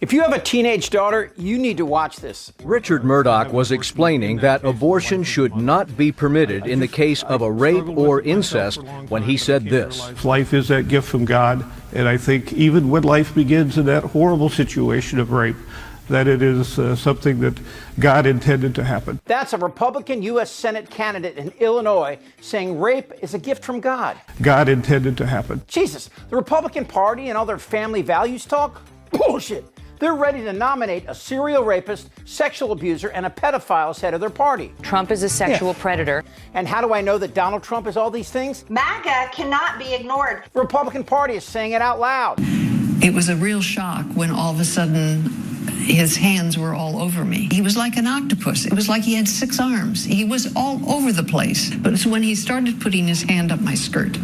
If you have a teenage daughter, you need to watch this. Richard Murdoch was explaining that abortion should not be permitted in the case of a rape or incest when he said this. Life is that gift from God, and I think even when life begins in that horrible situation of rape, that it is something that God intended to happen. That's a Republican U.S. Senate candidate in Illinois saying rape is a gift from God. God intended to happen. Jesus, the Republican Party and all their family values talk? Bullshit. They're ready to nominate a serial rapist, sexual abuser, and a pedophile as head of their party. Trump is a sexual predator. And how do I know that Donald Trump is all these things? MAGA cannot be ignored. The Republican Party is saying it out loud. It was a real shock when all of a sudden his hands were all over me. He was like an octopus. It was like he had 6 arms. He was all over the place. But it's when he started putting his hand up my skirt.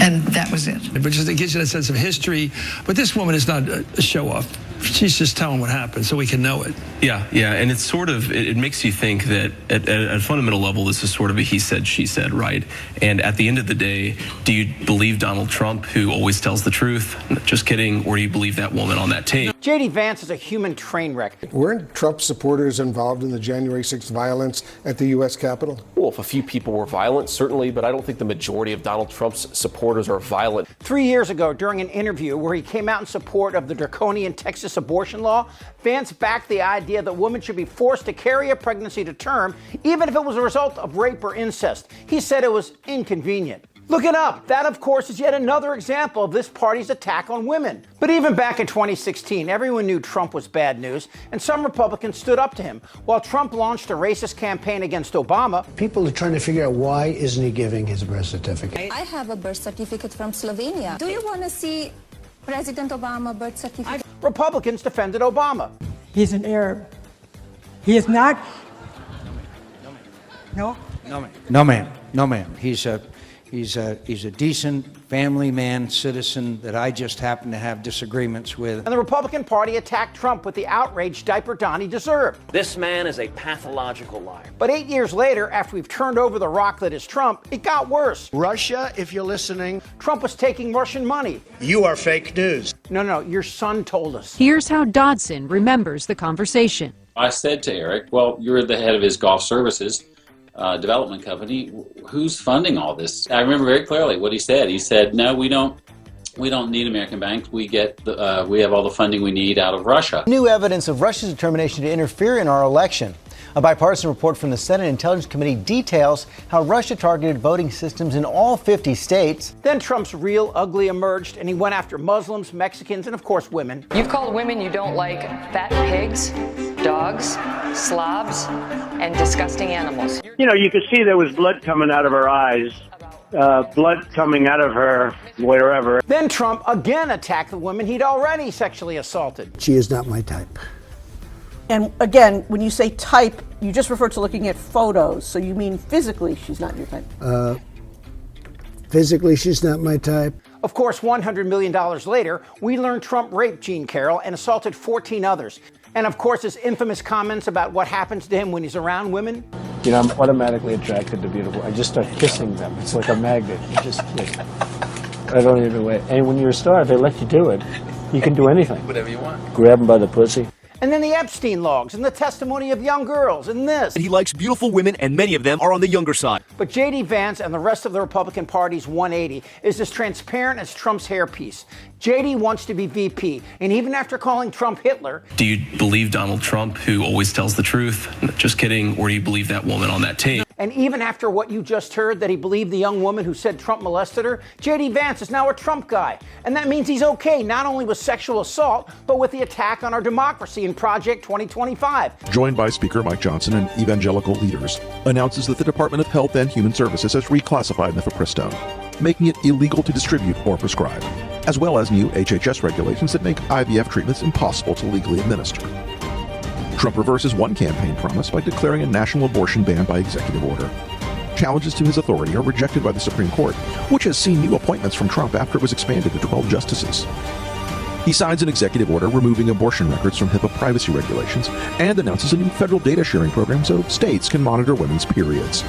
And that was it. But just it gives you that sense of history. But this woman is not a show-off. She's just telling what happened so we can know it. Yeah, and it's sort of, it makes you think that at a fundamental level, this is sort of a he said, she said, right? And at the end of the day, do you believe Donald Trump, who always tells the truth? Just kidding. Or do you believe that woman on that tape? J.D. Vance is a human train wreck. Weren't Trump supporters involved in the January 6th violence at the U.S. Capitol? Well, if a few people were violent, certainly, but I don't think the majority of Donald Trump's supporters are violent. 3 years ago, during an interview where he came out in support of the draconian Texas abortion law, Vance backed the idea that women should be forced to carry a pregnancy to term, even if it was a result of rape or incest. He said it was inconvenient. Look it up. That, of course, is yet another example of this party's attack on women. But even back in 2016, everyone knew Trump was bad news, and some Republicans stood up to him. While Trump launched a racist campaign against Obama, people are trying to figure out why isn't he giving his birth certificate. I have a birth certificate from Slovenia. Do you want to see President Obama birth certificate? Republicans defended Obama. He's an Arab. He is not. No? No, ma'am. He's a decent family man, citizen that I just happen to have disagreements with. And the Republican Party attacked Trump with the outraged diaper Don he deserved. This man is a pathological liar. But 8 years later, after we've turned over the rock that is Trump, it got worse. Russia, if you're listening. Trump was taking Russian money. You are fake news. No, your son told us. Here's how Dodson remembers the conversation. I said to Eric, well, you're the head of his golf services development company. Who's funding all this? I remember very clearly what he said. He said, no, we don't need American banks. We have all the funding we need out of Russia. New evidence of Russia's determination to interfere in our election. A bipartisan report from the Senate Intelligence Committee details how Russia targeted voting systems in all 50 states. Then Trump's real ugly emerged, and he went after Muslims, Mexicans, and of course women. You've called women you don't like fat pigs, dogs, slobs, and disgusting animals. You know, you could see there was blood coming out of her eyes, blood coming out of her wherever. Then Trump again attacked the women he'd already sexually assaulted. She is not my type. And again, when you say type, you just refer to looking at photos. So you mean physically she's not your type? Physically, she's not my type. Of course, $100 million later, we learned Trump raped Jean Carroll and assaulted 14 others. And of course, his infamous comments about what happens to him when he's around women. You know, I'm automatically attracted to beautiful. I just start kissing them. It's like a magnet. You just, I don't even wait. And when you're a star, they let you do it. You can do anything. Whatever you want. Grab them by the pussy. And then the Epstein logs and the testimony of young girls and this. He likes beautiful women, and many of them are on the younger side. But J.D. Vance and the rest of the Republican Party's 180 is as transparent as Trump's hairpiece. J.D. wants to be VP, and even after calling Trump Hitler... Do you believe Donald Trump, who always tells the truth? Just kidding. Or do you believe that woman on that tape? And even after what you just heard, that he believed the young woman who said Trump molested her, J.D. Vance is now a Trump guy. And that means he's okay not only with sexual assault, but with the attack on our democracy in Project 2025. Joined by Speaker Mike Johnson and evangelical leaders, announces that the Department of Health and Human Services has reclassified mifepristone, making it illegal to distribute or prescribe, as well as new HHS regulations that make IVF treatments impossible to legally administer. Trump reverses one campaign promise by declaring a national abortion ban by executive order. Challenges to his authority are rejected by the Supreme Court, which has seen new appointments from Trump after it was expanded to 12 justices. He signs an executive order removing abortion records from HIPAA privacy regulations and announces a new federal data sharing program so states can monitor women's periods.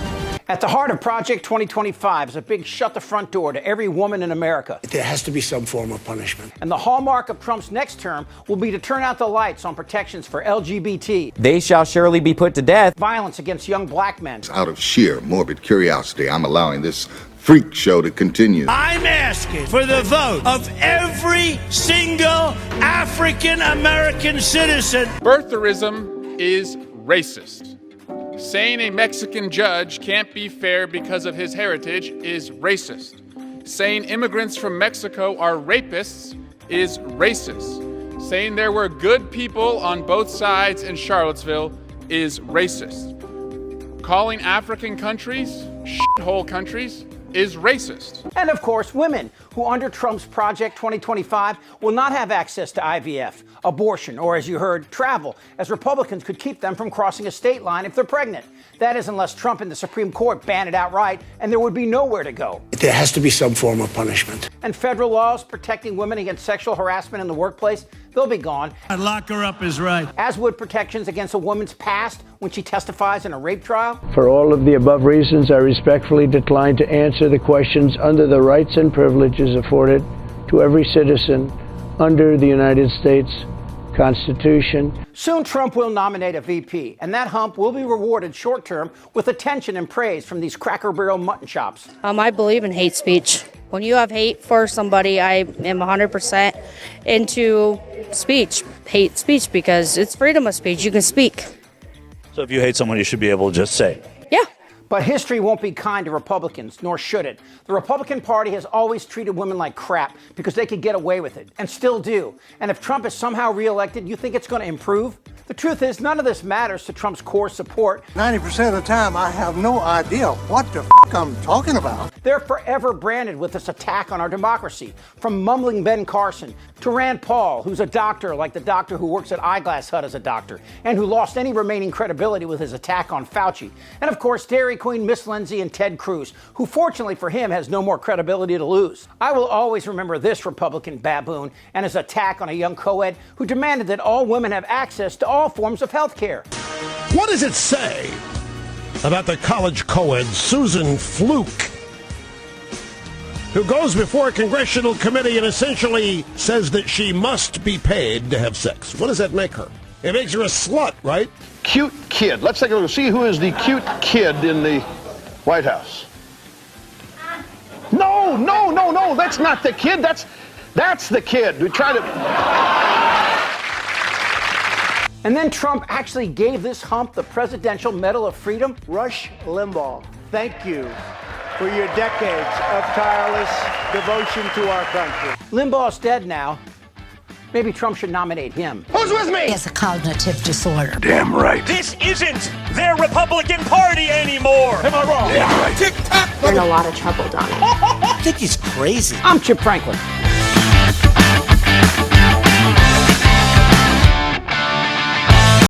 At the heart of Project 2025 is a big shut the front door to every woman in America. There has to be some form of punishment. And the hallmark of Trump's next term will be to turn out the lights on protections for LGBT. They shall surely be put to death. Violence against young black men. Out of sheer morbid curiosity, I'm allowing this freak show to continue. I'm asking for the vote of every single African American citizen. Birtherism is racist. Saying a Mexican judge can't be fair because of his heritage is racist. Saying immigrants from Mexico are rapists is racist. Saying there were good people on both sides in Charlottesville is racist. Calling African countries shithole countries is racist. And of course, women who under Trump's Project 2025 will not have access to IVF, abortion, or as you heard, travel, as Republicans could keep them from crossing a state line if they're pregnant. That is unless Trump and the Supreme Court ban it outright, and there would be nowhere to go. There has to be some form of punishment. And federal laws protecting women against sexual harassment in the workplace, they'll be gone. Lock her up is right. As would protections against a woman's past when she testifies in a rape trial. For all of the above reasons, I respectfully decline to answer the questions under the rights and privileges afforded to every citizen under the United States Constitution. Soon Trump will nominate a VP, and that hump will be rewarded short term with attention and praise from these Cracker Barrel mutton chops. I believe in hate speech. When you have hate for somebody, I am 100% into hate speech, because it's freedom of speech. You can speak. So if you hate someone, you should be able to just say. Yeah. But history won't be kind to Republicans, nor should it. The Republican Party has always treated women like crap because they could get away with it, and still do. And if Trump is somehow reelected, you think it's going to improve? The truth is, none of this matters to Trump's core support. 90% of the time, I have no idea what the I'm talking about. They're forever branded with this attack on our democracy, from mumbling Ben Carson to Rand Paul, who's a doctor like the doctor who works at Eyeglass Hut as a doctor, and who lost any remaining credibility with his attack on Fauci. And of course, Dairy Queen Miss Lindsay and Ted Cruz, who fortunately for him has no more credibility to lose. I will always remember this Republican baboon and his attack on a young co-ed who demanded that all women have access to all forms of health care. What does it say about the college co-ed Susan Fluke, who goes before a congressional committee and essentially says that she must be paid to have sex? What does that make her? It makes her a slut, right? Cute kid. Let's take a look and see who is the cute kid in the White House. No, that's not the kid. That's the kid. We try to... And then Trump actually gave this hump the Presidential Medal of Freedom. Rush Limbaugh, thank you for your decades of tireless devotion to our country. Limbaugh's dead now. Maybe Trump should nominate him. Who's with me? He has a cognitive disorder. Damn right. This isn't their Republican Party anymore. Am I wrong? Damn right. You're in a lot of trouble, Donald. I think he's crazy. I'm Chip Franklin.